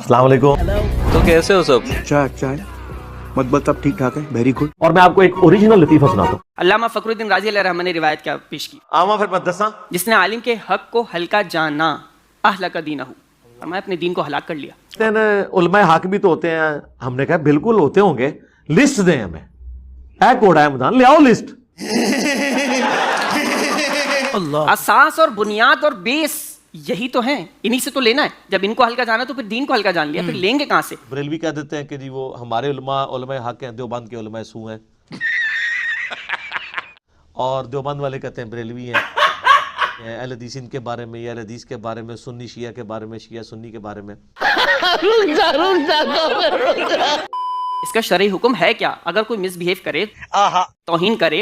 अस्सलाम वालेकुम। तो कैसे हो सब? चाय मकबल सब ठीक ठाक है, वेरी गुड। और मैं आपको एक ओरिजिनल लतीफ़ा सुनाता हूँ। अल्लामा फखरुद्दीन राजी अलैहि रहमत ने रिवायत क्या पेश की, आमा फिर मैं दसा जिसने आलिम के हक को हल्का जाना अहलका दीनहू, फरमाया अपने दीन को हलाक कर लिया। उलमाए हक भी तो होते हैं। हमने कहा बिल्कुल होते होंगे, लिस्ट दें हमें। ऐ कोड़ा है मैदान, ले आओ लिस्ट। असास और बुनियाद और बेस यही तो हैं, इन्हीं से तो लेना है। जब इनको हल्का जाना तो फिर दीन को हल्का जान लिया, फिर लेंगे कहां से? बरेलवी कह देते हैं कि जी वो हमारे उलमाए हक हैं, देवबंद के उलमाए सू हैं। और देवबंद वाले कहते हैं बरेलवी हैं। अहले हदीस इनके बारे में, या अहले हदीस के बारे में, सुन्नी शिया के बारे में, शिया सुन्नी के बारे में। इसका शरई हुक्म है क्या? अगर कोई मिसबिहेव करे, तौहीन करे,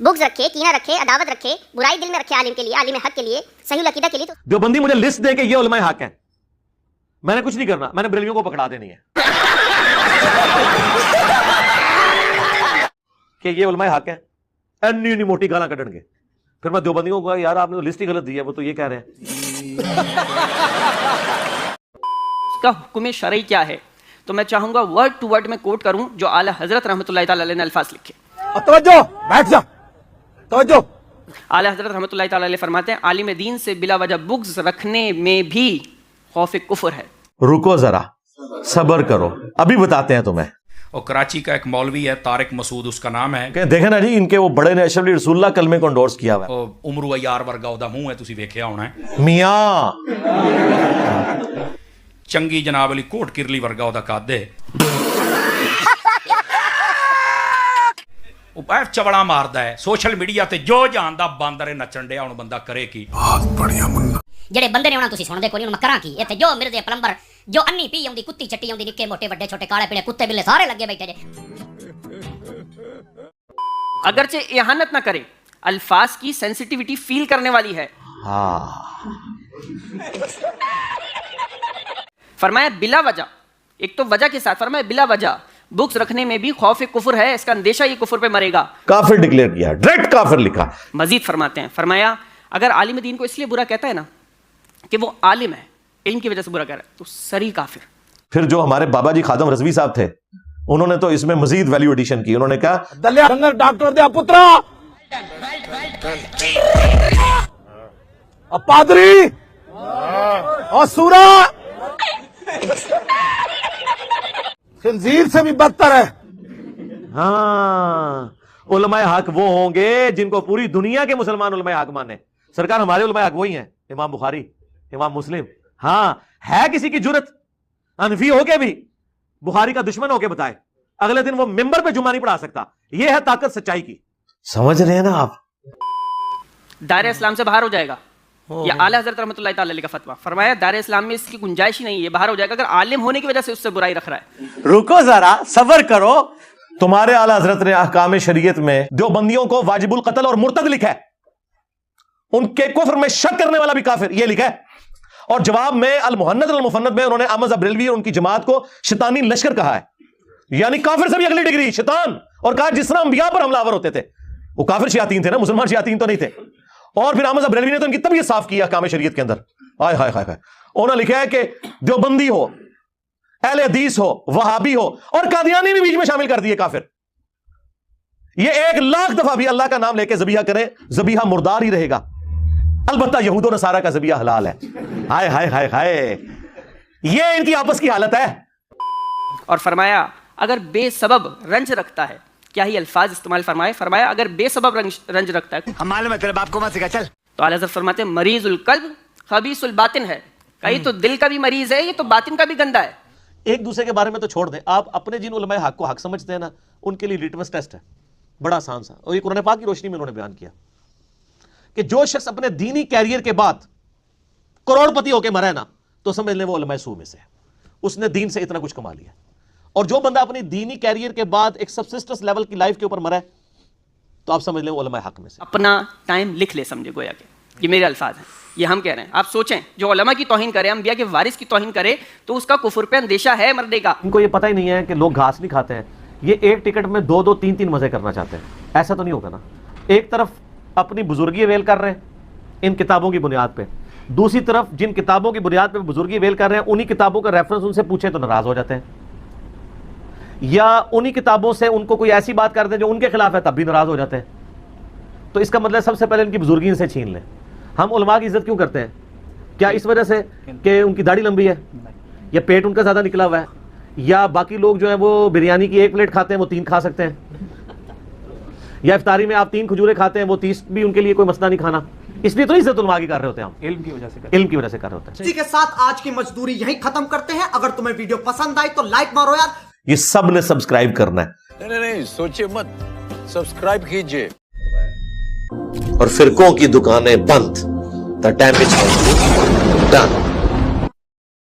बुग्ज रखे, कीना रखे, अदावत रखे, बुराई दिल में रखे आलिम के लिए, आलिम हक के लिए, सही अकीदा के लिए, तो देवबंदी मुझे लिस्ट दे के ये उलमाए हक हैं। मैंने कुछ नहीं करना, मैंने बरेलवियों को पकड़ा देनी है कि ये उलमाए हक हैं। एनी मोटी गाला कटणगे। फिर मैं देवबंदियों को कहा यार आपने तो लिस्ट ही गलत दी है, वो तो ये कह रहे हैं। इसका हुक्म शरई क्या है? तो मैं चाहूंगा वर्ड टू वर्ड में कोट करूं जो आला हजरत रहमतुल्लाहि तआला अलैहि ने अल्फाज लिखे। तवज्जो, बैठ जा, तवज्जो। आला हजरत रहमतुल्लाहि तआला अलैहि फरमाते हैं, आलिम दीन से बिला वजह बुग्ज रखने में भी खौफ कुफर है। रुको जरा, सब्र करो, अभी बताते हैं तुम्हें। और कराची का एक मौलवी है, तारिक मसूद उसका नाम है। देखे ना जी, इनके वो बड़े ने अशरफ अली रसूलुल्लाह कलमे को एंडोर्स किया हुआ है। उमरू अयार वर्गा ओदा मुंह है, तुसी वेखिया होना है। मियां चंगी जनाब अली कोट किरली वर्गा ओदा कादे। ਉਹ ਚਵੜਾ ਮਾਰਦਾ ਹੈ ਸੋਸ਼ਲ ਮੀਡੀਆ ਤੇ ਜੋ ਜਾਣਦਾ ਬਾਂਦਰ ਨੱਚਣ ਡਿਆ ਹੁਣ ਬੰਦਾ ਕਰੇ ਕੀ। बहुत बढ़िया मुन्ना। ਜਿਹੜੇ ਬੰਦੇ ਨੇ ਉਹਨਾਂ ਤੁਸੀਂ ਸੁਣਦੇ ਕੋਈ ਨਹੀਂ, ਮੈਂ ਕਰਾਂ ਕੀ? ਇੱਥੇ ਜੋ ਮਿਰਜ਼ੇ ਪਲੰਬਰ, ਜੋ ਅੰਨੀ ਪੀ ਆਉਂਦੀ, ਕੁੱਤੀ ਚੱਟੀ ਆਉਂਦੀ, ਨਿੱਕੇ ਮੋਟੇ ਵੱਡੇ ਛੋਟੇ ਕਾਲੇ ਪੀਲੇ ਕੁੱਤੇ ਬਿੱਲੇ ਸਾਰੇ ਲੱਗੇ ਬੈਠੇ ਨੇ। अगरचे इहानत ना करे, अल्फाज की सेंसिटिविटी फील करने वाली है। फरमाया बिला वजह, एक तो वजह के साथ फरमाया बिला वजह बुक्स रखने में भी खौफ कुफर है, इसका अंदेशा ये कुफर पे मरेगा। काफिर डिक्लेयर किया, डायरेक्ट काफिर लिखा। मजीद फरमाते हैं, फरमाया अगर आलिम दीन को इसलिए बुरा कहता है ना कि वो आलिम है, इल्म की वजह से बुरा कह रहा है, तो सरी काफिर। फिर जो हमारे बाबा जी खादम रजवी साहब थे, उन्होंने तो इसमें मजीद वैल्यू एडिशन की। उन्होंने कहा दलिया डंगर डॉक्टर दे पुत्रा, पादरी और सूरा खंजीर से भी बदतर है। हाँ, उलमाए हक वो होंगे जिनको पूरी दुनिया के मुसलमान उलमाए हक माने। सरकार हमारे उलमाए हक वही हैं, इमाम बुखारी, इमाम मुस्लिम। हाँ, है किसी की जुर्रत अनफी होके भी बुखारी का दुश्मन होके बताए, अगले दिन वो मिंबर पे जुमा नहीं पढ़ा सकता। ये है ताकत सच्चाई की। समझ रहे हैं ना आप? दायरे इस्लाम से बाहर हो जाएगा। या आला हजरत रहमतुल्लाहि तआला अलैहि का फतवा, फरमाया दायरे इस्लाम में इसकी गुंजाइश ही नहीं है, बाहर हो जाएगा अगर आलिम होने की वजह से उससे बुराई रख रहा है। रुको जरा, सब्र करो। तुम्हारे आला हजरत ने अहकाम शरीयत में देवबंदियों को वाजिबुल कत्ल और मुर्तद लिखा है, उनके कुफ्र में शक करने वाला भी काफिर, ये लिखा है। और जवाब में अल मुहन्नद अल मुफन्नद में उन्होंने अहमद बरेलवी और उनकी जमात को शैतानी लश्कर कहा है, यानी काफिर से भी अगली डिग्री शैतान। और कहा जिस तरह अंबिया पर हमलावर होते थे, वो काफिर शयातीन थे ना, मुसलमान शयातीन तो नहीं थे। और फिर अहमद बरेलवी ने तो उनकी तबीयत साफ की अहकाम शरीयत के अंदर। हाय हाय हाय हाय, उन्होंने लिखा है कि देवबंदी हो, अहले हदीस हो, वहाबी हो, और कादियानी भी बीच में शामिल कर दिए काफिर। ये 1,00,000 दफा भी अल्लाह का नाम लेके ज़बीहा करें, ज़बीहा मुर्दार ही रहेगा। अलबत्ता यहूद और नसारा का ज़बीहा हलाल है। हाय हाय हाय हाय, ये इनकी आपस की हालत है। और फरमाया अगर बेसबब रंज रखता है, क्या ही अल्फाज इस्तेमाल फरमाए, फरमाया अगर बेसबब रंज रखता है, हम मालूम है तेरे बाप को मत सिखा, चल। तो आला हज़रत फरमाते हैं मरीजुल कल्ब खबीसुल बातिन है, कहीं तो दिल का भी मरीज है, ये तो बातिन का भी गंदा है। एक दूसरे के बारे में तो छोड़ दें, आप अपने जिन उलमाए हक को हक समझते हैं ना, उनके लिए लिटमस टेस्ट है, बड़ा आसान सा। और ये कुरान पाक की रोशनी में उन्होंने बयान किया कि जो शख्स अपने दीनी कैरियर के बाद करोड़पति होकर मरा है ना, तो समझ लें वो उलमाए सू में से है, उसने दीन से इतना कुछ कमा लिया। और जो बंदा अपनी दीनी कैरियर के बाद एक सबसिस्टेंस लेवल की लाइफ के ऊपर मरा है, तो आप समझ लें वो उलमाए हक में से। अपना टाइम लिख ले, समझे गोया के ये मेरे अल्फाज हैं, ये हम कह रहे हैं। आप सोचें, जो उलमा की तौहीन करे, अंबिया के वारिस की तौहीन करे, तो उसका कुफर पे अंदेशा है मरने का। इनको ये पता ही नहीं है कि लोग घास नहीं खाते हैं, ये एक टिकट में 2-2, 3-3 मजे करना चाहते हैं। ऐसा तो नहीं होगा ना। एक तरफ अपनी बुजुर्गी अवेल कर रहे हैं इन किताबों की बुनियाद पे, دوسری طرف جن کتابوں کی بنیاد پہ بزرگی ویل کر رہے ہیں انہی کتابوں کا ریفرنس ان سے پوچھیں تو ناراض ہو جاتے ہیں، یا انہی کتابوں سے ان کو کوئی ایسی بات کر دیں جو ان کے خلاف ہے تب بھی ناراض ہو جاتے ہیں. تو اس کا مطلب سب سے پہلے ان کی بزرگی ان سے چھین لیں. ہم علماء کی عزت کیوں کرتے ہیں؟ کیا اس وجہ سے کہ ان کی داڑھی لمبی ہے، یا پیٹ ان کا زیادہ نکلا ہوا ہے، یا باقی لوگ جو ہیں وہ بریانی کی 1 پلیٹ کھاتے ہیں وہ 3 کھا سکتے ہیں، یا افطاری میں آپ 3 کھجوریں کھاتے ہیں وہ 30 بھی ان کے لیے کوئی مسئلہ نہیں کھانا؟ اس لیے تو عزت علماء کی کر رہے ہوتے ہیں ہم، علم کی وجہ سے کر رہے ہوتے ہیں. اسی کے ساتھ آج کی مزدوری یہیں ختم کرتے ہیں. اگر تمہیں ویڈیو پسند آئی تو لائک مارو یار. یہ سب نے سبسکرائب کرنا ہے. نہیں سوچے مت، سبسکرائب کیجئے. اور فرقوں کی دکانیں بند. The damage has been done.